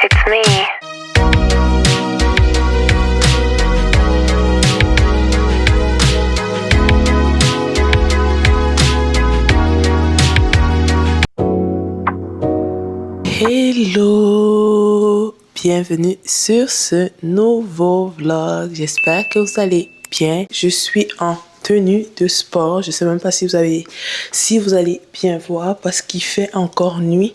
It's me. Hello! Bienvenue sur ce nouveau vlog. J'espère que vous allez bien. Je suis en tenue de sport. Je sais même pas si vous allez bien voir parce qu'il fait encore nuit.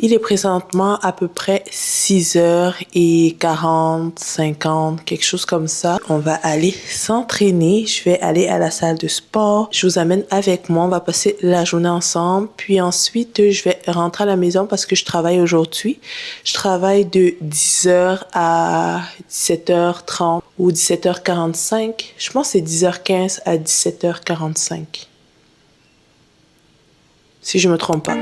Il est présentement à peu près 6h40, 50, quelque chose comme ça. On va aller s'entraîner. Je vais aller à la salle de sport. Je vous amène avec moi. On va passer la journée ensemble. Puis ensuite, je vais rentrer à la maison parce que je travaille aujourd'hui. Je travaille de 10h à 17h30 ou 17h45. Je pense que c'est 10h15 à 17h45. Si je me trompe pas.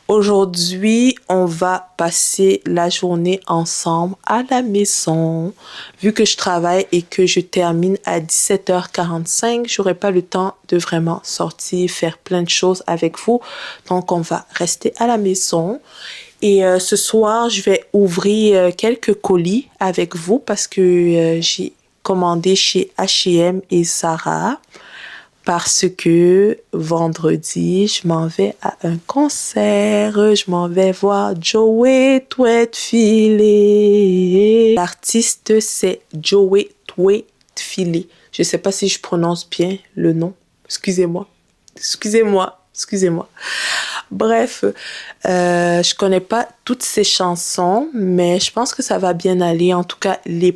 Aujourd'hui, on va passer la journée ensemble à la maison. Vu que je travaille et que je termine à 17h45, j'aurai pas le temps de vraiment sortir, faire plein de choses avec vous. Donc, on va rester à la maison. Et ce soir, je vais ouvrir quelques colis avec vous parce que j'ai commandé chez H&M et Zara. Parce que vendredi, je m'en vais à un concert. Je m'en vais voir Joey Tweetfilly. L'artiste, c'est Joey Tweetfilly. Je sais pas si je prononce bien le nom. Excusez-moi. Bref, je connais pas toutes ces chansons, mais je pense que ça va bien aller. En tout cas, les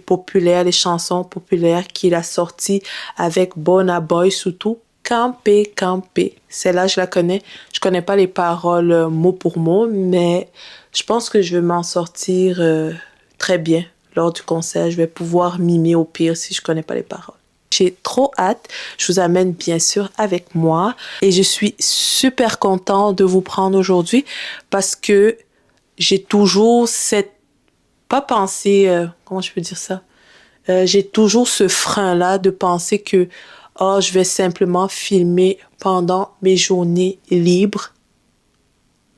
chansons populaires qu'il a sorties avec Burna Boy surtout. Camper. Celle-là, je la connais. Je connais pas les paroles mot pour mot, mais je pense que je vais m'en sortir très bien lors du concert. Je vais pouvoir mimer au pire si je connais pas les paroles. J'ai trop hâte. Je vous amène bien sûr avec moi et je suis super content de vous prendre aujourd'hui parce que j'ai toujours pas pensée, comment je peux dire ça? J'ai toujours ce frein-là de penser que je vais simplement filmer pendant mes journées libres.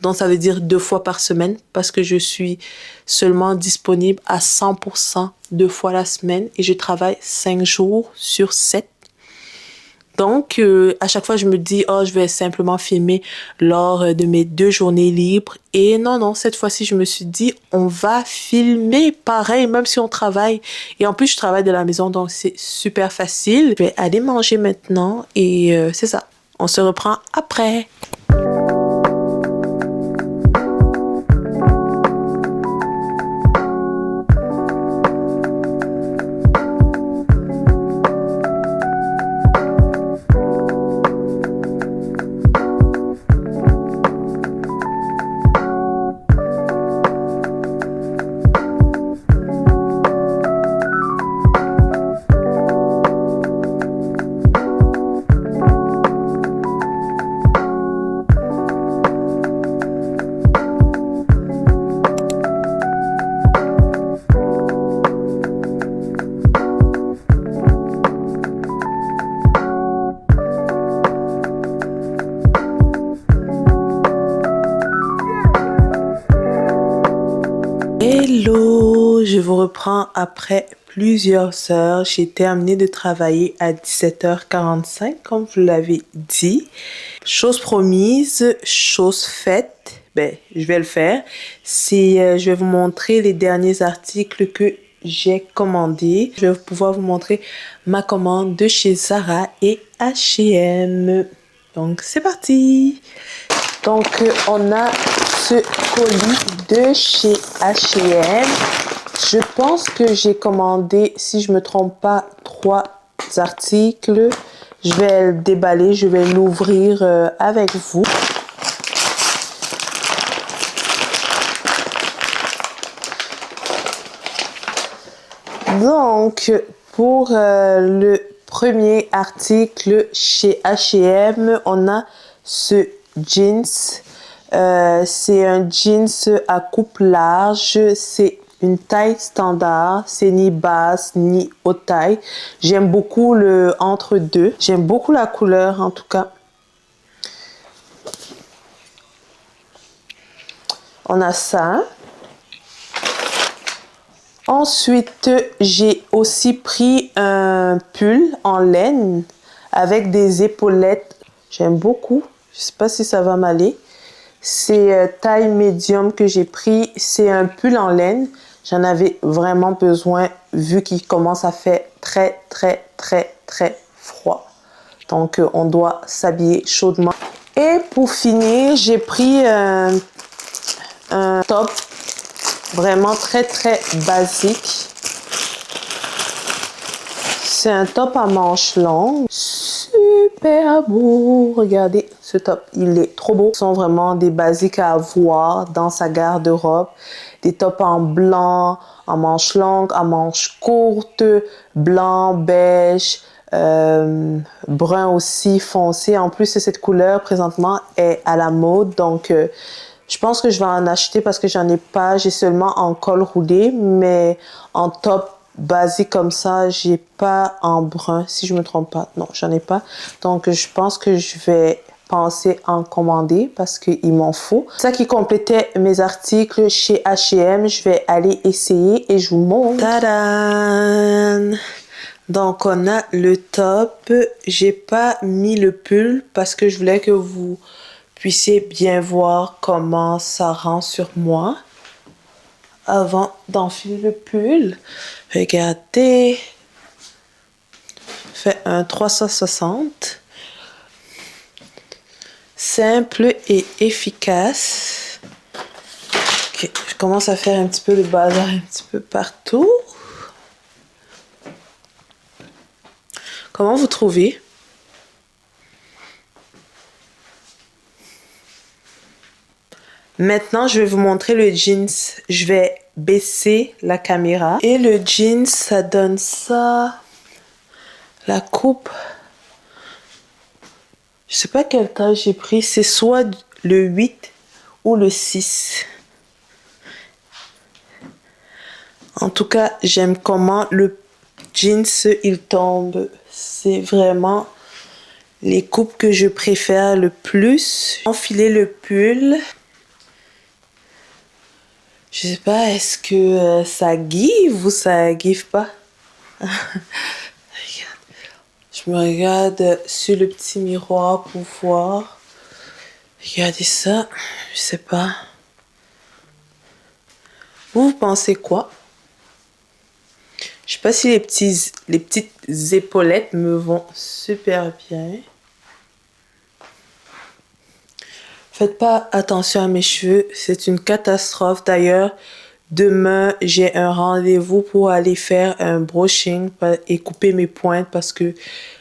Donc, ça veut dire 2 fois par semaine parce que je suis seulement disponible à 100% 2 fois la semaine et je travaille 5 jours sur 7. Donc, à chaque fois, je me dis, je vais simplement filmer lors de mes 2 journées libres. Et non, cette fois-ci, je me suis dit, on va filmer pareil, même si on travaille. Et en plus, je travaille de la maison, donc c'est super facile. Je vais aller manger maintenant et c'est ça. On se reprend après. je vous reprends après plusieurs heures. J'ai terminé de travailler à 17h45, comme je vous l'avais dit. Chose promise, chose faite. Ben, je vais le faire. Je vais vous montrer les derniers articles que j'ai commandés. Je vais pouvoir vous montrer ma commande de chez Zara et H&M. Donc, c'est parti! Donc, on a ce colis de chez H&M. Je pense que j'ai commandé, si je me trompe pas, 3 articles. Je vais le déballer, je vais l'ouvrir avec vous. Donc, pour le premier article chez H&M, on a ce jeans. C'est un jeans à coupe large. C'est une taille standard. C'est ni basse ni haute taille. J'aime beaucoup le entre-deux. J'aime beaucoup la couleur en tout cas. On a ça. Ensuite, j'ai aussi pris un pull en laine avec des épaulettes. J'aime beaucoup. Je sais pas si ça va m'aller. C'est taille médium que j'ai pris. C'est un pull en laine. J'en avais vraiment besoin vu qu'il commence à faire très froid. Donc, on doit s'habiller chaudement. Et pour finir, j'ai pris un top vraiment très basique. C'est un top à manches longues. Super beau. Regardez ce top. Il est trop beau. Ce sont vraiment des basiques à avoir dans sa garde-robe. Des tops en blanc, en manches longues, en manches courtes, blanc, beige, brun aussi foncé. En plus, cette couleur présentement est à la mode. Donc, je pense que je vais en acheter parce que j'en ai pas. J'ai seulement en col roulé, mais en top basique comme ça, j'ai pas en brun, si je me trompe pas. Non, j'en ai pas. Donc, je pense que je vais penser en commander parce qu'il m'en faut. Ça qui complétait mes articles chez H&M. Je vais aller essayer et je vous montre. Tadam! Donc, on a le top. J'ai pas mis le pull parce que je voulais que vous puissiez bien voir comment ça rend sur moi avant d'enfiler le pull. Regardez, fait un 360, simple et efficace. Ok, je commence à faire un petit peu le bazar un petit peu partout. Comment vous trouvez? Maintenant, je vais vous montrer le jeans. Je vais baisser la caméra. Et le jeans, ça donne ça. La coupe. Je sais pas quelle taille j'ai pris. C'est soit le 8 ou le 6. En tout cas, j'aime comment le jeans, il tombe. C'est vraiment les coupes que je préfère le plus. Enfiler le pull. Je sais pas, est-ce que ça give ou ça give pas? Regarde. Je me regarde sur le petit miroir pour voir. Regardez ça. Je sais pas. Vous pensez quoi? Je sais pas si les petites épaulettes me vont super bien. Faites pas attention à mes cheveux, c'est une catastrophe. D'ailleurs, demain, j'ai un rendez-vous pour aller faire un brushing et couper mes pointes parce que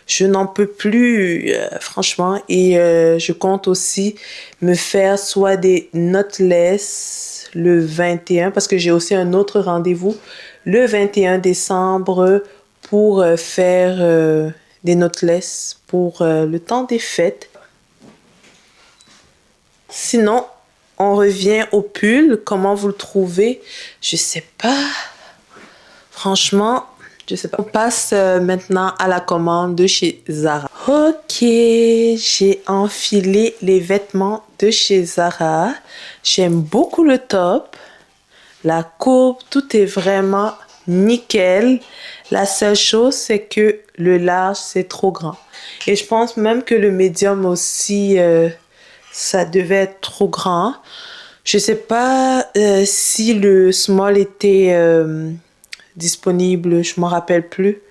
je n'en peux plus, franchement. Et je compte aussi me faire soit des knotless le 21 parce que j'ai aussi un autre rendez-vous le 21 décembre pour faire des knotless pour le temps des fêtes. Sinon, on revient au pull. Comment vous le trouvez? Je sais pas. Franchement, je sais pas. On passe maintenant à la commande de chez Zara. Ok, j'ai enfilé les vêtements de chez Zara. J'aime beaucoup le top. la coupe, tout est vraiment nickel. La seule chose, c'est que le large, c'est trop grand. Et je pense même que le médium aussi, ça devait être trop grand. Je sais pas si le small était disponible, je m'en rappelle plus.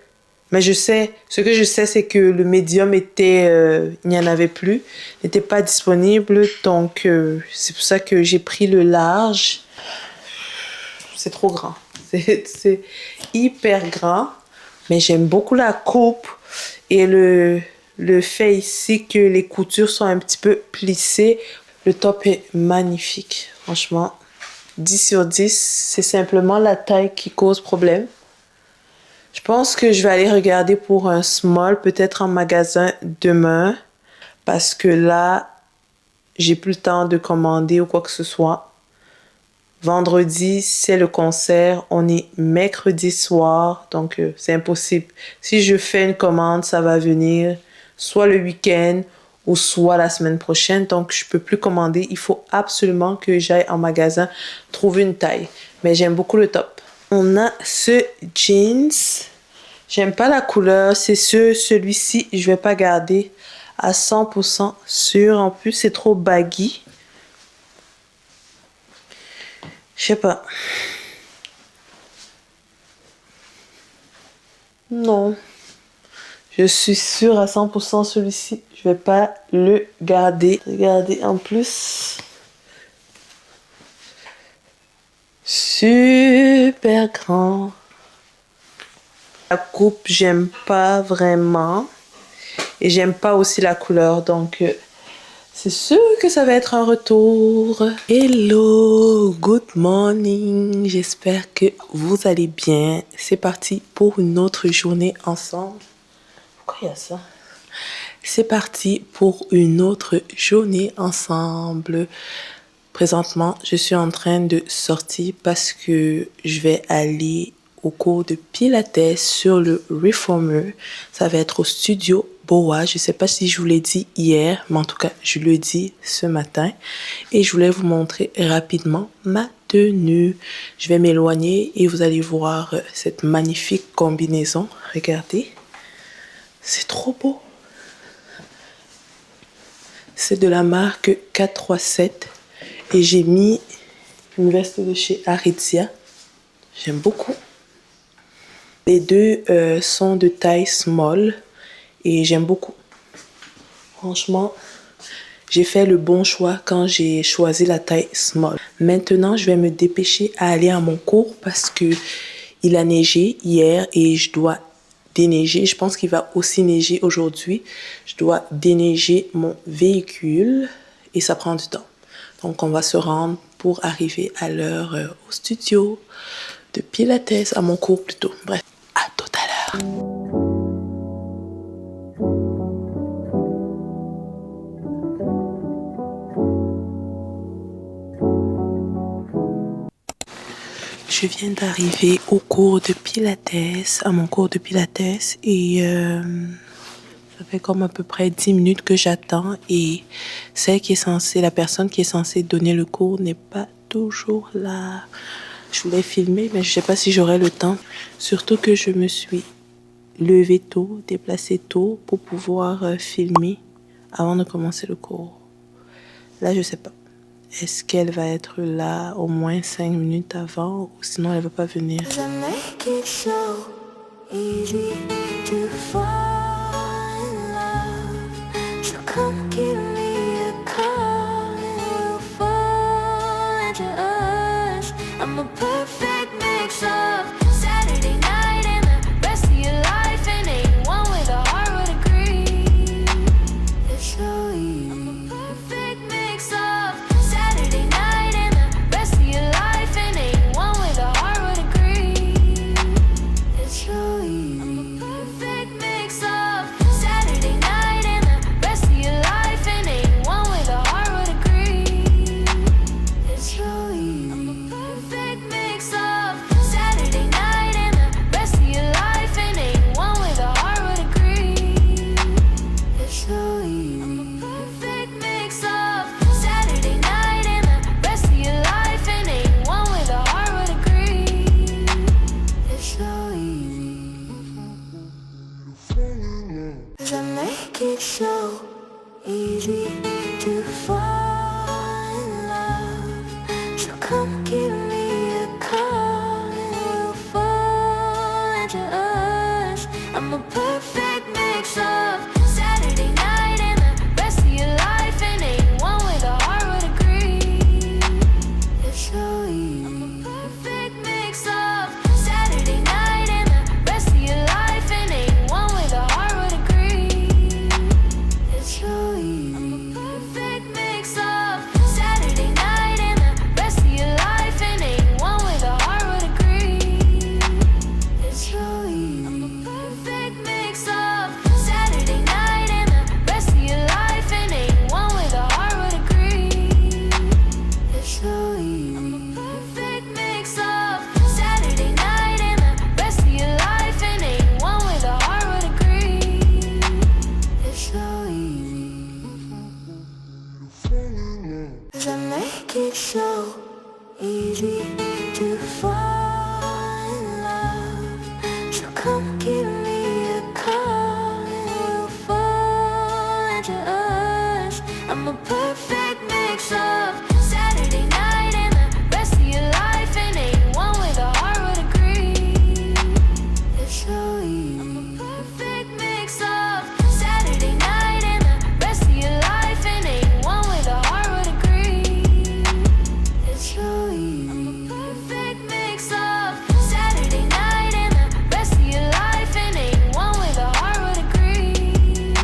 Mais ce que je sais, c'est que le médium il n'y en avait plus, n'était pas disponible. Donc, c'est pour ça que j'ai pris le large. C'est trop grand. C'est hyper grand. Mais j'aime beaucoup la coupe et le fait ici que les coutures sont un petit peu plissées. Le top est magnifique. Franchement, 10 sur 10. C'est simplement la taille qui cause problème. Je pense que je vais aller regarder pour un small, peut-être en magasin demain. Parce que là, j'ai plus le temps de commander ou quoi que ce soit. Vendredi, c'est le concert. On est mercredi soir, donc c'est impossible. Si je fais une commande, ça va venir soit le week-end ou soit la semaine prochaine. Donc, je peux plus commander. Il faut absolument que j'aille en magasin trouver une taille. Mais j'aime beaucoup le top. On a ce jeans. J'aime pas la couleur. C'est sûr, celui-ci, je vais pas garder à 100% sûr. En plus, c'est trop baggy. Je sais pas. Non. Je suis sûre à 100% celui-ci. Je vais pas le garder. Regardez, en plus. Super grand. La coupe, j'aime pas vraiment. Et j'aime pas aussi la couleur. Donc, c'est sûr que ça va être un retour. Hello, good morning. J'espère que vous allez bien. C'est parti pour une autre journée ensemble. Pourquoi il y a ça? C'est parti pour une autre journée ensemble. Présentement, je suis en train de sortir parce que je vais aller au cours de Pilates sur le Reformer. Ça va être au studio Boa. Je ne sais pas si je vous l'ai dit hier, mais en tout cas, je le dis ce matin. Et je voulais vous montrer rapidement ma tenue. Je vais m'éloigner et vous allez voir cette magnifique combinaison. Regardez. C'est trop beau. C'est de la marque 437. Et j'ai mis une veste de chez Aritzia. J'aime beaucoup. Les deux sont de taille small et j'aime beaucoup. Franchement, j'ai fait le bon choix quand j'ai choisi la taille small. Maintenant, je vais me dépêcher à aller à mon cours parce que il a neigé hier et je dois déneiger. Je pense qu'il va aussi neiger aujourd'hui. Je dois déneiger mon véhicule et ça prend du temps. Donc, on va se rendre pour arriver à l'heure au studio de Pilates, à mon cours plutôt. Bref, à tout à l'heure. Je viens d'arriver au cours de Pilates, à mon cours de Pilates et ça fait comme à peu près 10 minutes que j'attends et la personne qui est censée donner le cours n'est pas toujours là. Je voulais filmer, mais je ne sais pas si j'aurai le temps. Surtout que je me suis levée tôt, déplacée tôt pour pouvoir filmer avant de commencer le cours. Là, je ne sais pas. Est-ce qu'elle va être là au moins 5 minutes avant ou sinon elle ne va pas venir? Come give me a call and we'll fall into us. I'm a perfect mix of Saturday night and the rest of your life, and anyone with a heart would agree. It's so easy. I'm a perfect mix of Saturday night and the rest of your life, and anyone with a heart would agree. It's so easy. I'm a perfect mix of Saturday night and the rest of your life, it so easy to fall in love. So come give me a call and we'll fall into us. I'm a perfect mix of Saturday night and the rest of your life, and anyone with a heart would agree. It's so easy. I'm a perfect mix of Saturday night and the rest of your life, and anyone with a heart would agree. It's so easy. I'm a perfect mix of Saturday night and the rest of your life, and anyone with a heart would agree.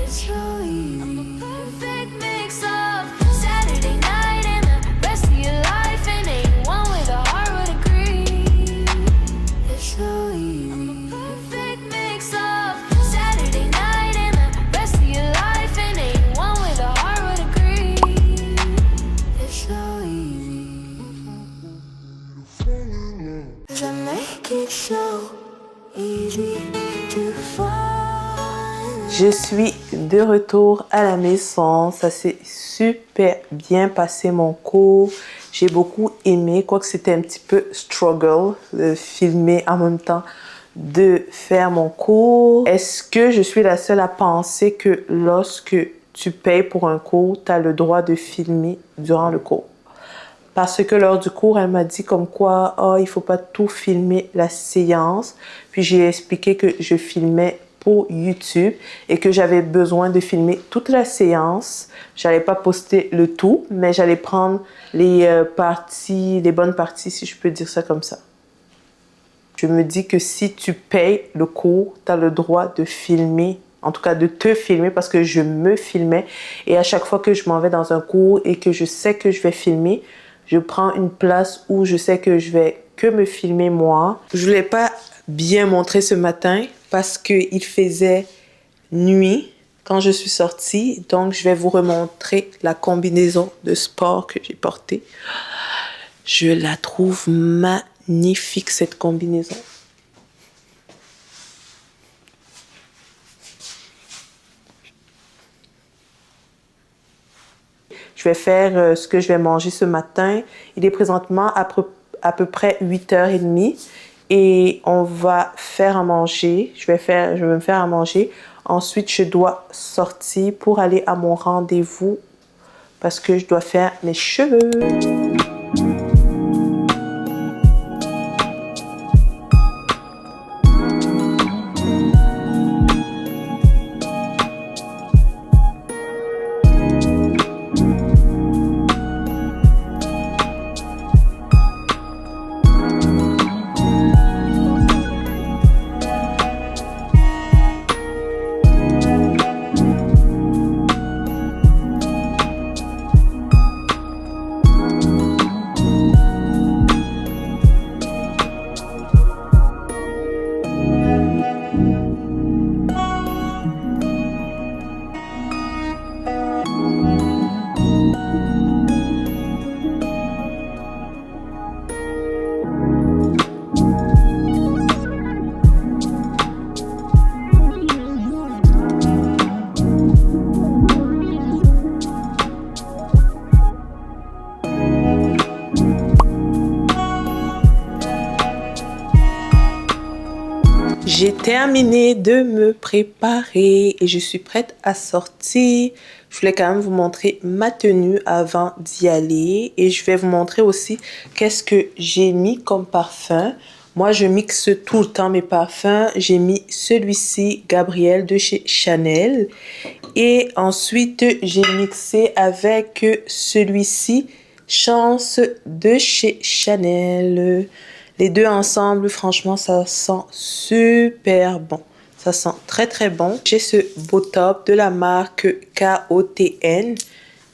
It's so easy. I'm a perfect mix of Saturday night and the rest of your life, and anyone with a heart would agree. It's so easy. I'm a perfect mix of Saturday night and the rest of your life, and anyone with a heart would agree. It's so easy. 'Cause I make it so easy to fall in love. Je suis de retour à la maison. Ça s'est super bien passé mon cours. J'ai beaucoup aimé, quoique c'était un petit peu struggle de filmer en même temps de faire mon cours. Est-ce que je suis la seule à penser que lorsque tu payes pour un cours, tu as le droit de filmer durant le cours? Parce que lors du cours, elle m'a dit comme quoi, oh, il faut pas tout filmer la séance. Puis j'ai expliqué que je filmais pour YouTube et que j'avais besoin de filmer toute la séance. J'allais pas poster le tout, mais j'allais prendre les parties, les bonnes parties, si je peux dire ça comme ça. Je me dis que si tu payes le cours, tu as le droit de filmer, en tout cas de te filmer, parce que je me filmais. Et à chaque fois que je m'en vais dans un cours et que je sais que je vais filmer, je prends une place où je sais que je vais que me filmer moi. Je ne l'ai pas bien montré ce matin parce qu'il faisait nuit quand je suis sortie. Donc, je vais vous remontrer la combinaison de sport que j'ai portée. Je la trouve magnifique, cette combinaison. Je vais faire ce que je vais manger ce matin. Il est présentement à peu près 8h30 et on va faire à manger. Je vais me faire à manger. Ensuite, je dois sortir pour aller à mon rendez-vous parce que je dois faire mes cheveux. J'ai terminé de me préparer et je suis prête à sortir. Je voulais quand même vous montrer ma tenue avant d'y aller et je vais vous montrer aussi qu'est-ce que j'ai mis comme parfum. Moi, je mixe tout le temps mes parfums. J'ai mis celui-ci, Gabrielle de chez Chanel. Et ensuite, j'ai mixé avec celui-ci, Chance de chez Chanel. Les deux ensemble, franchement, ça sent super bon. Ça sent très très bon. J'ai ce beau top de la marque KOTN.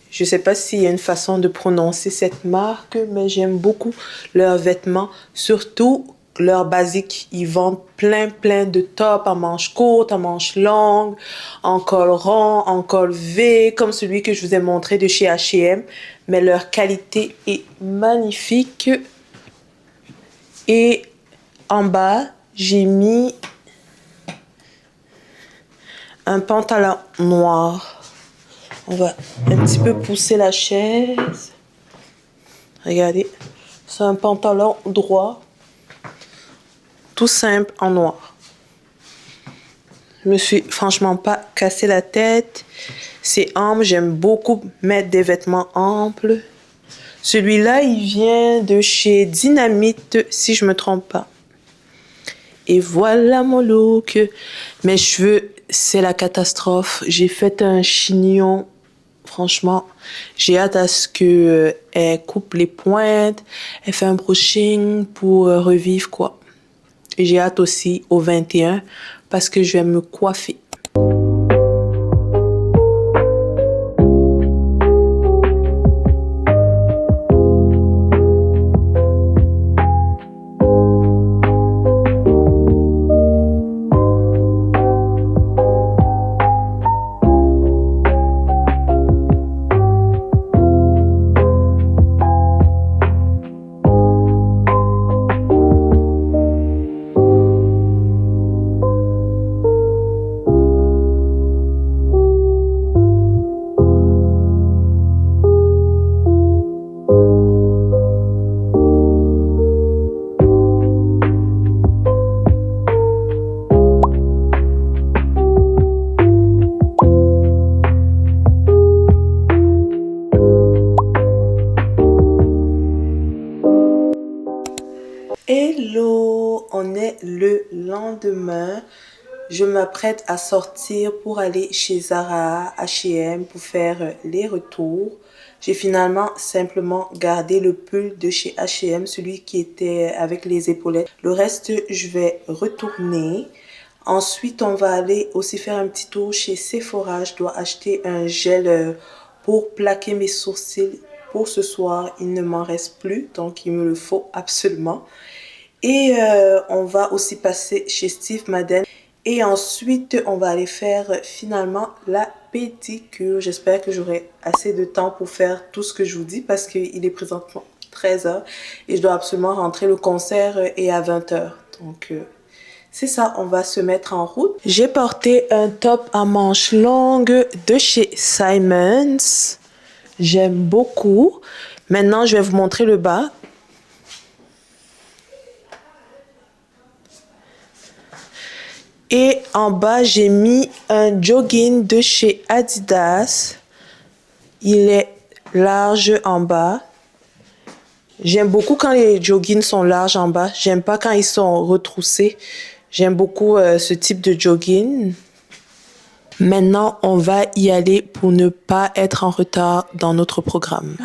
Je ne sais pas s'il y a une façon de prononcer cette marque, mais j'aime beaucoup leurs vêtements, surtout leurs basiques. Ils vendent plein de tops en manches courtes, en manches longues, en col rond, en col V, comme celui que je vous ai montré de chez H&M. Mais leur qualité est magnifique. Et en bas, j'ai mis un pantalon noir. On va un petit peu pousser la chaise. Regardez, c'est un pantalon droit, tout simple en noir. Je me suis franchement pas cassé la tête. C'est ample, j'aime beaucoup mettre des vêtements amples. Celui-là, il vient de chez Dynamite, si je me trompe pas. Et voilà mon look. Mes cheveux, c'est la catastrophe. J'ai fait un chignon. Franchement, j'ai hâte à ce que elle coupe les pointes, elle fait un brushing pour revivre quoi. Et j'ai hâte aussi au 21 parce que je vais me coiffer. Hello, on est le lendemain. Je m'apprête à sortir pour aller chez Zara, H&M pour faire les retours. J'ai finalement simplement gardé le pull de chez H&M, celui qui était avec les épaulettes. Le reste, je vais retourner. Ensuite, on va aller aussi faire un petit tour chez Sephora. Je dois acheter un gel pour plaquer mes sourcils. Pour ce soir, il ne m'en reste plus, donc il me le faut absolument. Et on va aussi passer chez Steve Madden. Et ensuite, on va aller faire finalement la pédicure. J'espère que j'aurai assez de temps pour faire tout ce que je vous dis parce qu'il est présentement 13h. Et je dois absolument rentrer. Le concert est à 20h. Donc, c'est ça, on va se mettre en route. J'ai porté un top à manches longues de chez Simons. J'aime beaucoup. Maintenant, je vais vous montrer le bas. Et en bas, j'ai mis un jogging de chez Adidas. Il est large en bas. J'aime beaucoup quand les joggings sont larges en bas. J'aime pas quand ils sont retroussés. J'aime beaucoup ce type de jogging. Maintenant, on va y aller pour ne pas être en retard dans notre programme.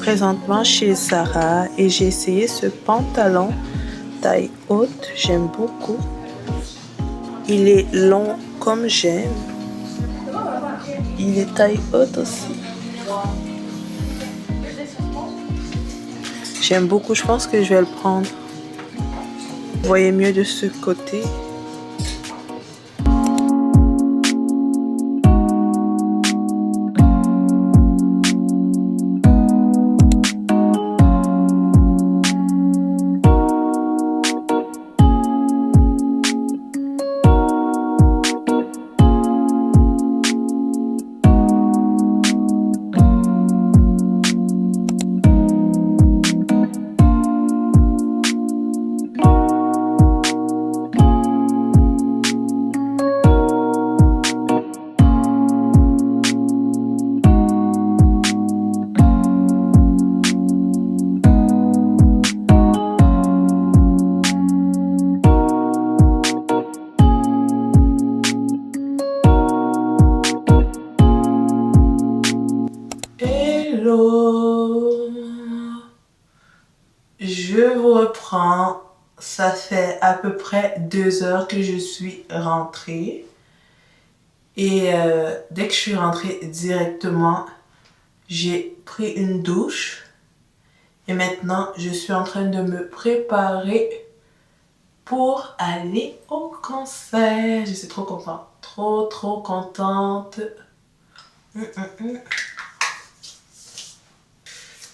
Présentement chez Zara et j'ai essayé ce pantalon taille haute, j'aime beaucoup. Il est long comme j'aime. Il est taille haute aussi. J'aime beaucoup, je pense que je vais le prendre. Vous voyez mieux de ce côté. Hello, je vous reprends. Ça fait à peu près 2 heures que je suis rentrée. Et dès que je suis rentrée directement, j'ai pris une douche. Et maintenant, je suis en train de me préparer pour aller au concert. Je suis trop contente. Trop contente.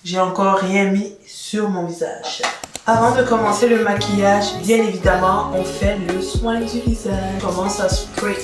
J'ai encore rien mis sur mon visage. Avant de commencer le maquillage, bien évidemment, on fait le soin du visage. On commence à spray.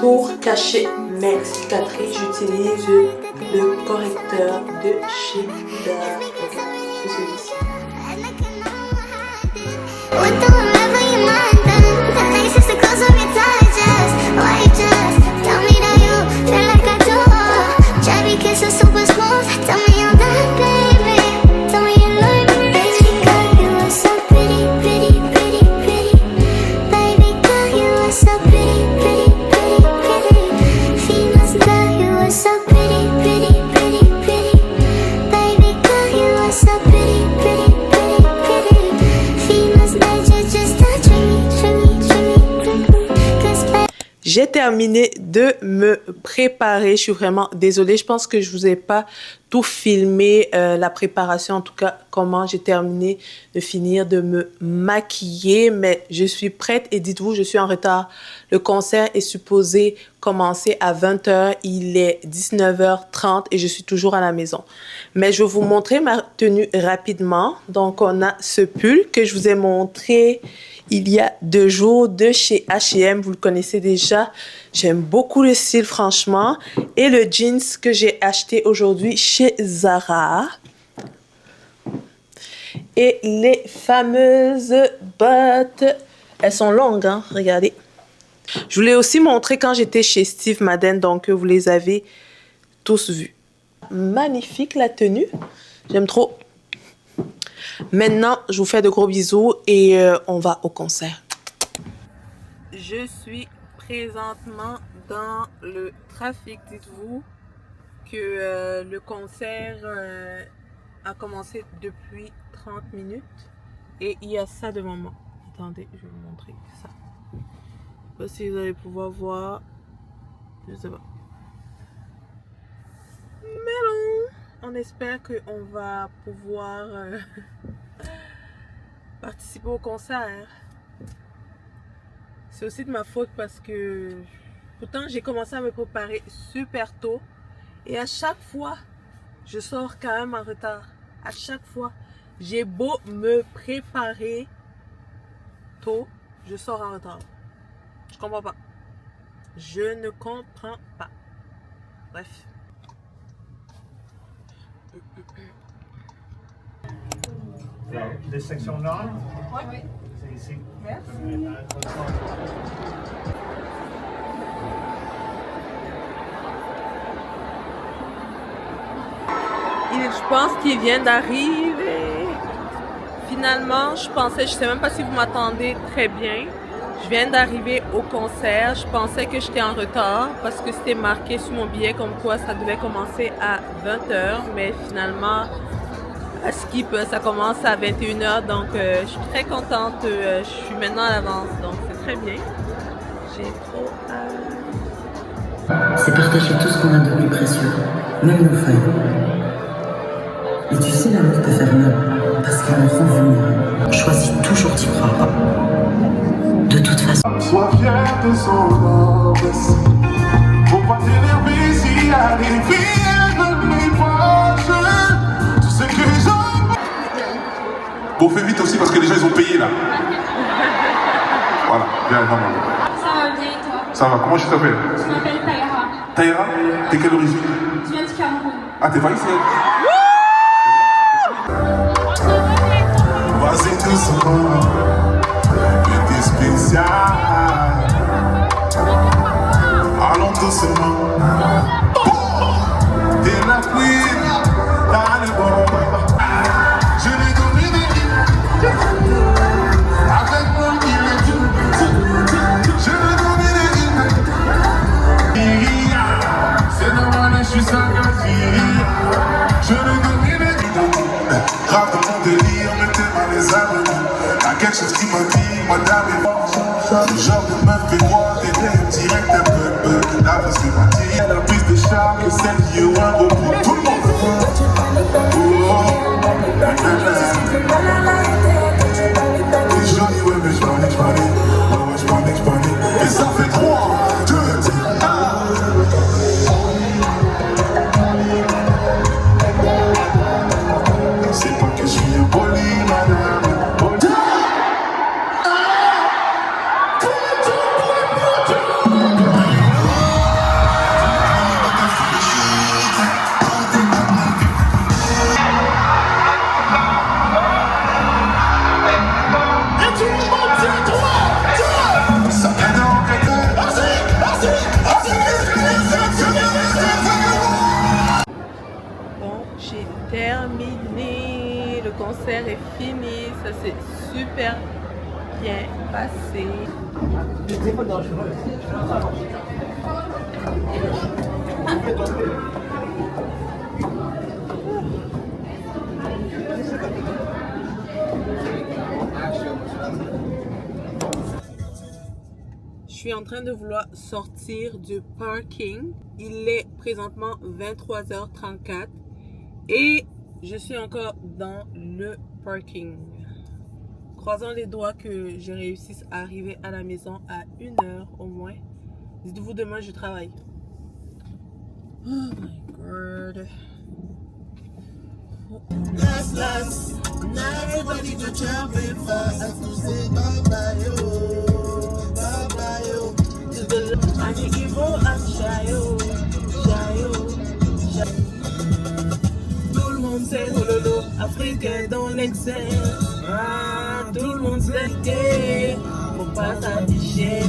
Pour cacher mes cicatrices, j'utilise le correcteur de chez Dark. C'est celui-ci. J'ai terminé de me préparer. Je suis vraiment désolée. Je pense que je vous ai pas tout filmé, la préparation, en tout cas, comment j'ai terminé de finir de me maquiller. Mais je suis prête et dites-vous, je suis en retard. Le concert est supposé commencer à 20 h. Il est 19 h 30 et je suis toujours à la maison. Mais je vais vous montrer ma tenue rapidement. Donc, on a ce pull que je vous ai montré il y a 2 jours de chez H&M, vous le connaissez déjà. J'aime beaucoup le style, franchement. Et le jeans que j'ai acheté aujourd'hui chez Zara. Et les fameuses bottes. Elles sont longues, hein, regardez. Je vous l'ai aussi montré quand j'étais chez Steve Madden, donc vous les avez tous vus. Magnifique la tenue. J'aime trop. Maintenant, je vous fais de gros bisous et on va au concert. Je suis présentement dans le trafic. Dites-vous que le concert a commencé depuis 30 minutes et il y a ça devant moi. Attendez, je vais vous montrer ça. Je sais pas si vous allez pouvoir voir. Je sais pas. Mais non! On espère qu'on va pouvoir participer au concert. C'est aussi de ma faute parce que pourtant j'ai commencé à me préparer super tôt et à chaque fois je sors quand même en retard. À chaque fois, j'ai beau me préparer tôt, je sors en retard. Je comprends pas. Je ne comprends pas. Bref. Des sections nord? Oui. C'est ici. Merci. Je pense qu'il vient d'arriver. Finalement, je sais même pas si vous m'attendez très bien. Je viens d'arriver au concert. Je pensais que j'étais en retard parce que c'était marqué sur mon billet comme quoi ça devait commencer à 20h. Mais finalement, à Skip, ça commence à 21h. Donc, je suis très contente. Je suis maintenant à l'avance. Donc, c'est très bien. J'ai trop hâte. C'est partager tout ce qu'on a de plus précieux, même nos feuilles. Et tu sais, l'amour peut faire mal, parce qu'il nous rend vulnérables. Choisis toujours d'y croire. De toute façon. Sois fier de son adresse. Faut pas t'énerver s'il y a des filles de mes proches. Tout ce que j'en... Bon, fais vite aussi parce que les gens ils ont payé là. Voilà, viens, maman. Ça va bien et toi? Ça va, comment tu t'appelles? Je m'appelle Taïra. Taïra, t'es quelle origine? Je viens du Cameroun. Ah, t'es pas ici? Vas-y doucement, t'es spécial. Allons doucement. T'es la queen, t'as le bon. Je l'ai dominé. Avec moi, il est tout. Je l'ai dominé. C'est normal, je suis sagacé. Je l'ai dominé. Grave dans mon délire, mettez mal les avenues. Y'a quelque chose qui m'a dit, madame est forte. Le genre de meuf fait quoi, t'es direct un peu. La vie c'est parti, elle a plus de charme que celle qui aura un gros pour tout le monde. T'es jolie, ouais, mais j'panique. Ouais, j'panique. Et ça fait 3, 2, 1. C'est pas que je suis un poli, madame. Bon, j'ai terminé. Le concert est fini. Ça s'est super bien passé. Je suis en train de vouloir sortir du parking. Il est présentement 23h34 et je suis encore dans le parking. Croisons les doigts que je réussisse à arriver à la maison à 1h au moins. Dites-vous, demain je travaille. Oh my god. Last, now everybody go jumping fast to say bye bye yo. To the I'm evil and Shayo. Tout le monde sait, oh lolo, africain dans l'excès. Ah, tout le monde sait que faut pas s'afficher.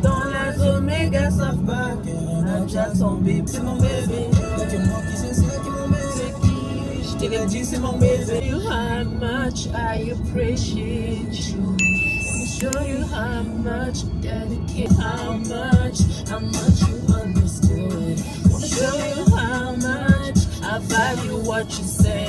Dans la zone méga savent pas qu'on a déjà son bébé. C'est mon bébé. C'est moi qui sais, c'est qui mon bébé. C'est qui? Je te l'ai dit, c'est mon bébé. You how much I appreciate you. Show you how much dedicate, how much you understood. Show you how much I value what you say.